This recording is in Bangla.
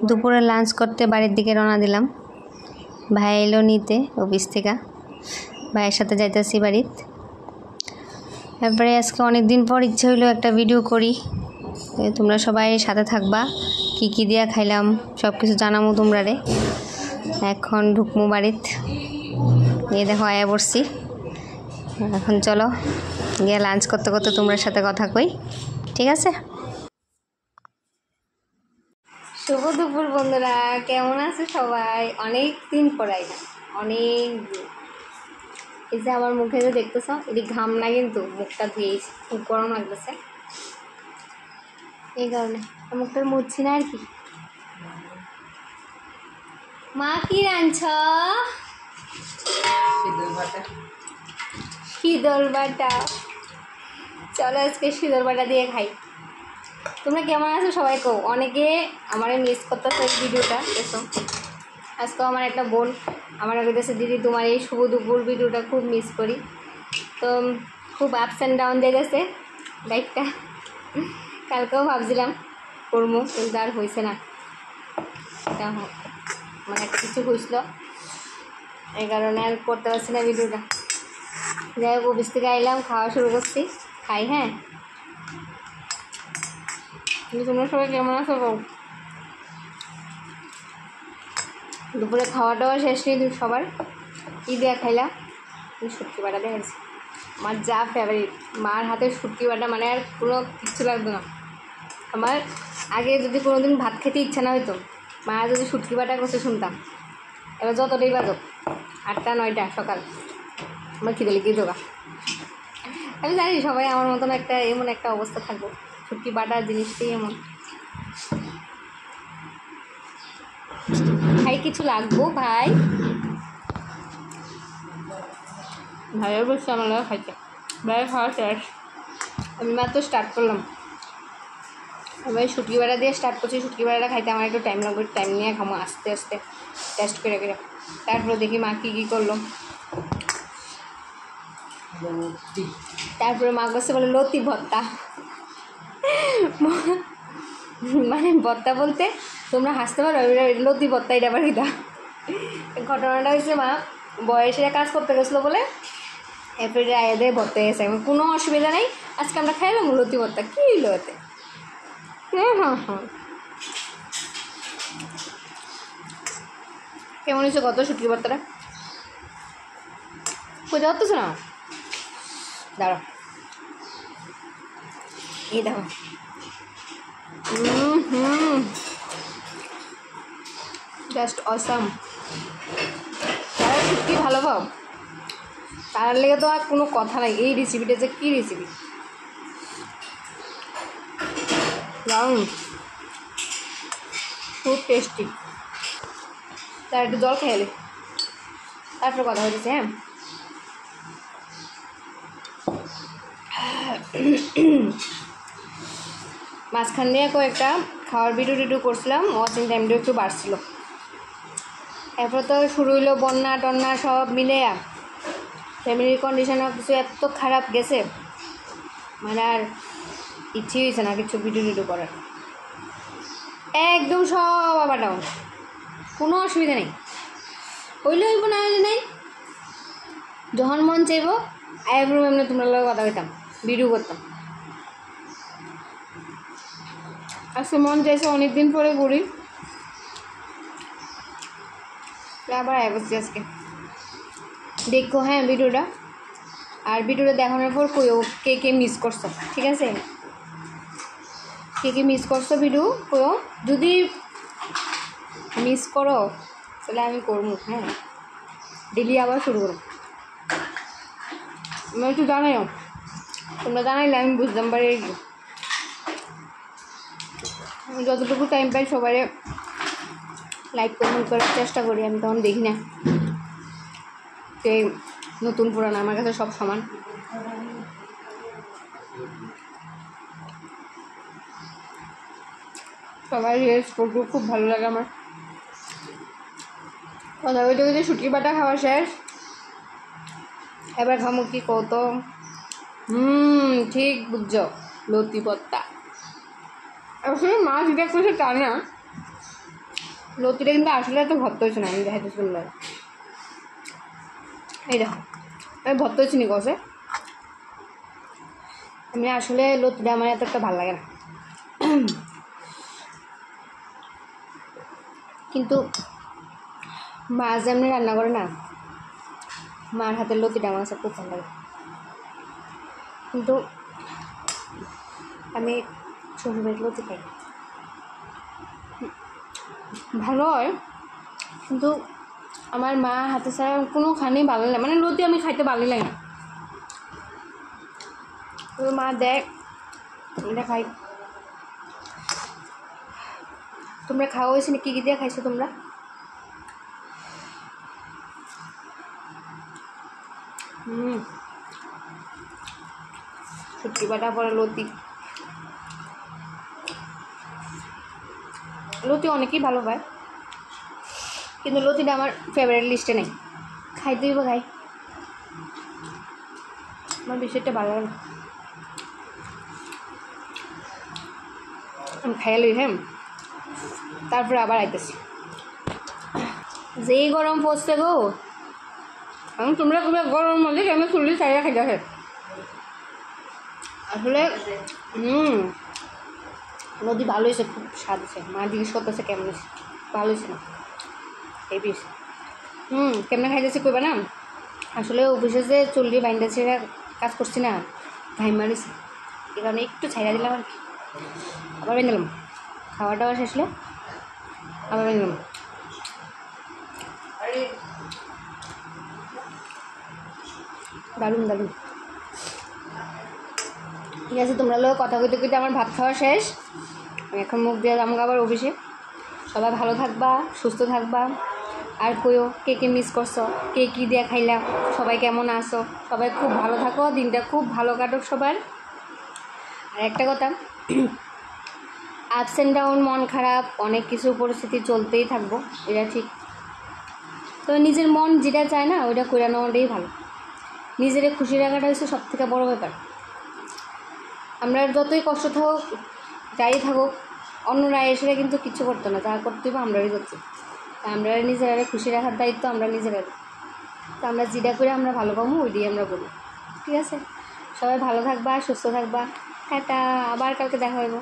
দুপুরে লাঞ্চ করতে বাড়ির দিকে রওনা দিলাম। ভাই এলো নিতে অফিস থেকে, ভাইয়ের সাথে যাইতেছি বাড়িতে। তারপরে আজকে অনেক দিন পর ইচ্ছে হইলো একটা ভিডিও করি, তোমরা সবাই সাথে থাকবা। কি কি দিয়া খাইলাম সব কিছু জানামো তোমরারে। এখন ঢুকমু বাড়িত, এই দেখো আয়া পড়ছি। এখন চলো গিয়ে লাঞ্চ করতে করতে তোমরা সাথে কথা কই, ঠিক আছে? শুভ দুপুর বন্ধুরা, কেমন আছে সবাই? অনেক দিন পরাই না, অনেক দিন। এই যে আমার মুখে যে দেখতেছ, এটি ঘাম না, কিন্তু মুখটা ধুয়েছি, খুব গরম লাগতেছে এই কারণে মুখটা মুছছি না আর কি। মা কি রাঁধছ? শীতল বাটা। চলো আজকে শীতল বাটা দিয়ে খাই। তোমরা কেমন আছো সবাই কো? অনেকে আমার মিস করতেছো এই ভিডিওটা। এসো আজকে আমার একটা বোন আমার বলতেছে, দিদি তোমার এই শুভ দুপুর ভিডিওটা খুব মিস করি। তো খুব আপস অ্যান্ড ডাউন দিয়ে গেছে বাইকটা। কালকেও ভাবছিলাম করবো, কিন্তু আর হয়েছে না, মানে একটা কিছু হয়েছিল, এই কারণে আর করতে পারছি না ভিডিওটা। যাই হোক, অফিস থেকে আইলাম, খাওয়া শুরু করছি, খাই। হ্যাঁ, কিন্তু তোমরা সবাই কেমন আছো? দুপুরে খাওয়া দাওয়া শেষ নেই সবার। কী দেওয়া খাইলা? শুটকি বাটা দেখেছি, আমার যা ফেভারিট। মার হাতের শুটকি বাটা মানে আর কোনো কিচ্ছু লাগতো না আমার। আগে যদি কোনো দিন ভাত খেতে ইচ্ছা না হইতো, মা যদি শুটকি বাটা করছে শুনতাম। এবার যতটাই বাজো, 8টা 9টা সকাল, আমার খিদে লেগে দেওয়া। আমি জানি সবাই আমার মতন একটা এমন একটা অবস্থা থাকবো। শুটকি বাটার জিনিসটাই এমন। ভাই কিছু লাগবো? ভাই ভাইয়ের বসছে আমার লাগা খাইতে। ভাইয়ের খাওয়া শেষ, আমি মাত্র স্টার্ট করলাম। আমি শুটকি বাটা দিয়ে স্টার্ট করছি। শুটকি বাটাটা খাইতে আমার একটু টাইম লাগবে, টাইম নিয়ে খামো আস্তে আস্তে, টেস্ট করে করে। তারপরে দেখি মা কী কী করলো। তারপরে মা কাছে বলে লতি ভর্তা। মানে ভর্তা বলতে তোমরা হাসতে পারো, লতি ভর্তা এটা আবার এটা। ঘটনাটা হয়েছে, মা বয়সে কাজ করতে গেছিলো বলে এরপরে আয়াদের ভর্তা গেছে। কোনো অসুবিধা নেই, আজকে আমরা খাইলাম লতি ভর্তা। কী হইলো এতে? হ্যাঁ, কেমন হয়েছে কত শুটকি ভর্তাটা? বোঝা হতেছে না, দাঁড়া এই দেখো। Just awesome. তারা শুটকি ভালো পাও, তার লেগে তো আর কোনো কথা নাই। এই রেসিপিটা যে কী রেসিপি, দারুণ, খুব টেস্টি। তার একটু জল খেয়ালে তারপরে কথা হয়েছে। হ্যাঁ, মাঝখান দিয়ে কয়েকটা খাওয়ার ভিডিও টিডিও করছিলাম, ওয়াচিং টাইমটাও একটু বাড়ছিল। এরপর তো শুরু হইলো বন্যা টন্যা সব মিলে, ফ্যামিলির কন্ডিশনও কিছু এত খারাপ গেছে, মানে আর ইচ্ছে হয়েছে না কিছু ভিডিও টিডিও করার। একদম সব আবার ডাউন, কোনো অসুবিধা নেই। হইলে হইব, না হইলে নেই। যখন মন চাইব আইব্রো এমনি তোমরা লোক কথা কইতাম, ভিডিও করতাম। আজকে মন চাইছে অনেক দিন পরে ঘুরি, আবার আয় বসছি আজকে। দেখো হ্যাঁ ভিডিওটা, আর ভিডিওটা দেখানোর পর কইও কে কে মিস করছো, ঠিক আছে? কে কে মিস করছো ভিডিও কইও। যদি মিস করো তাহলে আমি করবো। হ্যাঁ, ডেলি আবার শুরু করো। আমি একটু জানাইও, তোমরা জানাইলে আমি বুঝতাম পারি। আমি যতটুকু টাইম পাই সবাই লাইক কমেন্ট করার চেষ্টা করি। আমি তখন দেখি না সে নতুন পুরানো, আমার কাছে সব সমান। সবাই রিলস করতে খুব ভালো লাগে আমার। কথা বলতে বলতে শুটকি বাটা খাওয়া শেষ, এবার খামো কি কত। ঠিক বুঝছো, লতি ভর্তা। আসলে মাছ দেখতেছে তা না, লতিটা কিন্তু আসলে এত ভর্তা হয়েছে না, আমি দেখাতে শুনলাম। এই দেখো আমি ভর্তা হয়েছি নি কষে। আমি আসলে লতিটা আমার এত একটা ভালো লাগে না, কিন্তু মা যেমনি রান্না করে না, মার হাতের লতিটা আমার কাছে খুব ভালো লাগে। কিন্তু আমি শ্বশুরবাড়ির লতি খাই, ভালো হয়, কিন্তু আমার মা হাতে ছাড়া কোনো খানি ভালো লাগে, মানে লতি আমি খাইতে ভালোই লাগে না। তো মা দেয় এটা খাই। তোমরা খাওয়া হয়েছে না? কী কী দিয়ে খাইছো তোমরা? শুটকি বাটা পরে লতি, লতি অনেকেই ভালো পায়, কিন্তু লতিটা আমার ফেভারিট লিস্টে নেই। খাইতেই বা খাই, আমার বিষয়টা ভালো লাগে। আমি খাইয়া লই, হ্যাঁ, তারপরে আবার আইতেছি। যেই গরম পড়ছে গো, আমি তোমরা খুব গরম মধ্যে আমি চুল্লি চাইয়া খাইতে আসলে। নদী ভালো হয়েছে, খুব স্বাদ হয়েছে। মা জিজ্ঞেস করতেছে কেমন হয়েছে, ভালো হয়েছে না এই পিস। কেমনে খাইতেছি কইবা না, আসলে অফিসে যে চুল্লি বাইন্দাছে কাজ করছি না, ঘাই মারিছে, এই কারণে একটু ছাইড়া দিলাম আর কি। আবার বেঁধলাম, খাওয়া টাওয়া শেষলে আবার বেঁধলাম। দারুণ দারুণ। ঠিক আছে, তোমরা লোক কথা কইতে কইতে আমার ভাত খাওয়া শেষ। আমি এখন মুখ দিয়ে যাবো আবার অফিসে। সবাই ভালো থাকবা, সুস্থ থাকবা। আর কইও কে কে মিস করছো, কে কী দিয়ে খাইলাম, সবাই কেমন আসো, সবাই খুব ভালো থাকো, দিনটা খুব ভালো কাটুক সবার। আর একটা কথা, আপস অ্যান্ড ডাউন, মন খারাপ, অনেক কিছু পরিস্থিতি চলতেই থাকবো, এটা ঠিক। তো নিজের মন যেটা চায় না ওইটা করে নেওয়াটাই ভালো। নিজেরে খুশি রাখাটা হচ্ছে সব থেকে বড়ো ব্যাপার। আমরা যতই কষ্ট থাকুক, যাই থাকুক, অন্যরা এসে কিন্তু কিচ্ছু করতো না, যা করতে হবে আমরাই করছি। আমরা নিজেরা খুশি রাখার দায়িত্ব আমরা নিজেরা। তো আমরা যেটা করে আমরা ভালো পাবো ওইটাই আমরা করি। ঠিক আছে, সবাই ভালো থাকবা, সুস্থ থাকবা। টাটা, আবার কালকে দেখা হইব।